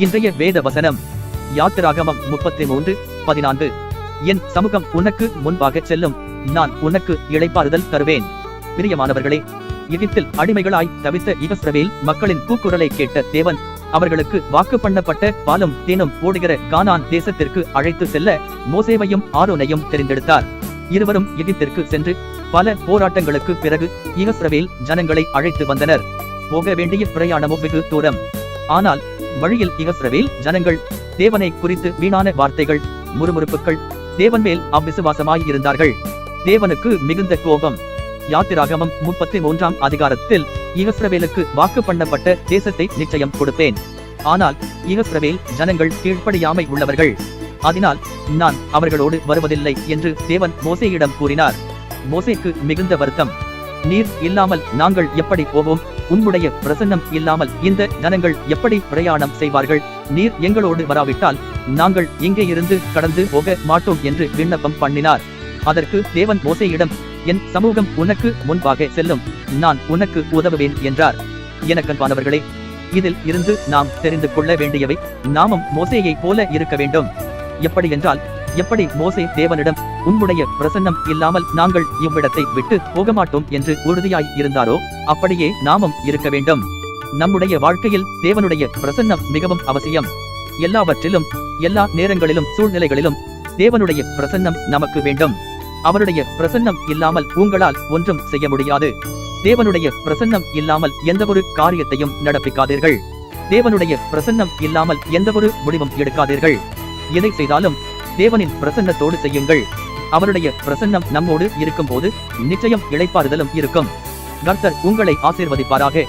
இன்றைய வேத வசனம் யாத்திராகமம் 33:14. என் சமூகம் உனக்கு முன்பாக செல்லும், நான் உனக்கு இளைப்பாறுதல் தருவேன். பிரியமானவர்களே, எகிப்தில் அடிமைகளாய் தவித்த இஸ்ரவேல் மக்களின் கூக்குரலை கேட்ட தேவன் அவர்களுக்கு வாக்கு பண்ணப்பட்ட பாலும் தேனும் ஓடுகிற கானான் தேசத்திற்கு அழைத்து செல்ல மோசேவையும் ஆரோனையும் தெரிந்தெடுத்தார். இருவரும் எகிப்திற்கு சென்று பல போராட்டங்களுக்கு பிறகு இஸ்ரவேல் ஜனங்களை அழைத்து வந்தனர். போக வேண்டிய பிரயாணமோ வெகு தூரம். ஆனால் வழியில் இஸ்ரவேல் ஜனங்கள் தேவனை குறித்து வீணான வார்த்தைகள், முறுமுறுப்புகள், தேவன் மேல் அவ்விசுவாசமாய் இருந்தார்கள். தேவனுக்கு மிகுந்த கோபம். யாத்திராகமம் 33ஆம் அதிகாரத்தில் இஸ்ரவேலுக்கு வாக்கு பண்ணப்பட்ட தேசத்தை நிச்சயம் கொடுப்பேன், ஆனால் இஸ்ரவேல் ஜனங்கள் கீழ்ப்படியாமை உள்ளவர்கள், அதனால் நான் அவர்களோடு வருவதில்லை என்று தேவன் மோசேயிடம் கூறினார். மோசேக்கு மிகுந்த வருத்தம். நீர் இல்லாமல் நாங்கள் எப்படி போவோம்? உம்முடைய பிரசன்னம் இல்லாமல் இந்த ஜனங்கள் எப்படி பிரயாணம் செய்வார்கள்? நீர் எங்களோடு வராவிட்டால் நாங்கள் இங்கே இருந்து கடந்து போக மாட்டோம் என்று விண்ணப்பம் பண்ணினார். அதற்கு தேவன் மோசேயிடம், என் சமூகம் உனக்கு முன்பாக செல்லும், நான் உனக்கு உதவுவேன் என்றார். எனக்கன்பானவர்களே, இதில் இருந்து நாம் தெரிந்து கொள்ள வேண்டியவை, நாமும் மோசேயை போல இருக்க வேண்டும். எப்படி என்றால், எப்படி மோசே தேவனிடம் உம்முடைய பிரசன்னம் இல்லாமல் நாங்கள் இவ்விடத்தை விட்டு போக மாட்டோம் என்று உறுதியாய் இருந்தாரோ, அப்படியே நாமும் இருக்க வேண்டும். நம்முடைய வாழ்க்கையில் தேவனுடைய பிரசன்னம் மிகவும் அவசியம். எல்லாவற்றிலும், எல்லா நேரங்களிலும், சூழ்நிலைகளிலும் தேவனுடைய பிரசன்னம் நமக்கு வேண்டும். அவருடைய பிரசன்னம் இல்லாமல் உங்களால் ஒன்றும் செய்ய முடியாது. தேவனுடைய பிரசன்னம் இல்லாமல் எந்தவொரு காரியத்தையும் நடப்பிக்காதீர்கள். தேவனுடைய பிரசன்னம் இல்லாமல் எந்தவொரு முடிவும் எடுக்காதீர்கள். எதை செய்தாலும் தேவனின் பிரசன்னத்தோடு செய்யுங்கள். அவருடைய பிரசன்னம் நம்மோடு இருக்கும்போது நிச்சயம் இளைப்பாறுதலும் இருக்கும். கர்த்தர் உங்களை ஆசீர்வதிப்பாராக.